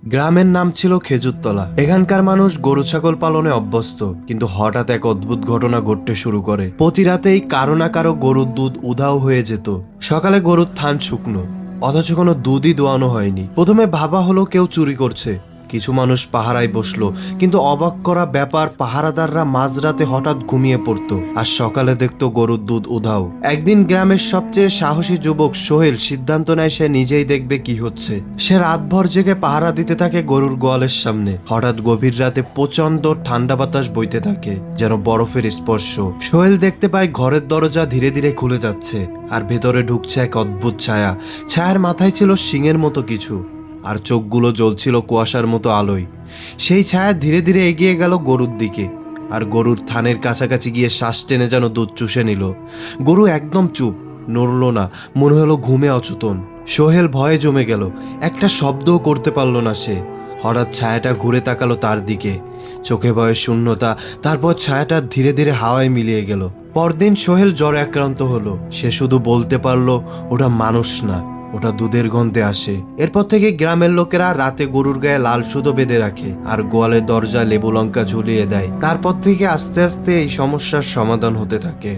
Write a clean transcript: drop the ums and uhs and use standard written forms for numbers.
গ্রামের নাম ছিল খেজুরতলা। এখানকার মানুষ গরু ছাগল পালনে অভ্যস্ত, কিন্তু হঠাৎ এক অদ্ভুত ঘটনা ঘটতে শুরু করে। প্রতি রাতেই কারো না কারো গরুর দুধ উধাও হয়ে যেত। সকালে গরুর থান শুকনো, অথচ কোনো দুধই দোয়ানো হয়নি। প্রথমে ভাবা হলো কেউ চুরি করছে। কিছু মানুষ পাহারায় বসলো, কিন্তু অবাক করা ব্যাপার, পাহারাদাররা মাঝরাতে হঠাৎ ঘুমিয়ে পড়তো আর সকালে দেখতো গরুর দুধ উধাও। একদিন গ্রামের সবচেয়ে সাহসী যুবক সোহেল সিদ্ধান্ত নেয় সে নিজেই দেখবে কি হচ্ছে। সে রাতভর জেগে পাহারা দিতে থাকে গরুর গোয়ালের সামনে। হঠাৎ গভীর রাতে প্রচন্ড ঠান্ডা বাতাস বইতে থাকে, যেন বরফের স্পর্শ। সোহেল দেখতে পায় ঘরের দরজা ধীরে ধীরে খুলে যাচ্ছে, আর ভেতরে ঢুকছে এক অদ্ভুত ছায়া। ছায়ার মাথায় ছিল শিংয়ের মতো কিছু, আর চোখগুলো জ্বলছিল কুয়াশার মতো আলোয়। সেই ছায়া ধীরে ধীরে এগিয়ে গেল গরুর দিকে, আর গরুর থানের কাছাকাছি গিয়ে শ্বাস টেনে যেন দুধ চুষে নিল। গরু একদম চুপ, নড়ল না, মনে হলো ঘুমে অচেতন। সোহেল ভয়ে জমে গেল, একটা শব্দও করতে পারল না সে। হঠাৎ ছায়াটা ঘুরে তাকালো তার দিকে, চোখে ভয়ে শূন্যতা। তারপর ছায়াটা ধীরে ধীরে হাওয়ায় মিলিয়ে গেল। পরদিন সোহেল জ্বরে আক্রান্ত হলো। সে শুধু বলতে পারলো, ওটা মানুষ না, ওটা দুধের গন্ধে আসে। এরপর থেকে গ্রামের লোকেরা রাতে গরুর গায়ে লাল সুতো বেঁধে রাখে আর গোয়ালের দরজায় লেবু লঙ্কা ঝুলিয়ে দেয়। তারপর থেকে আস্তে আস্তে এই সমস্যার সমাধান হতে থাকে।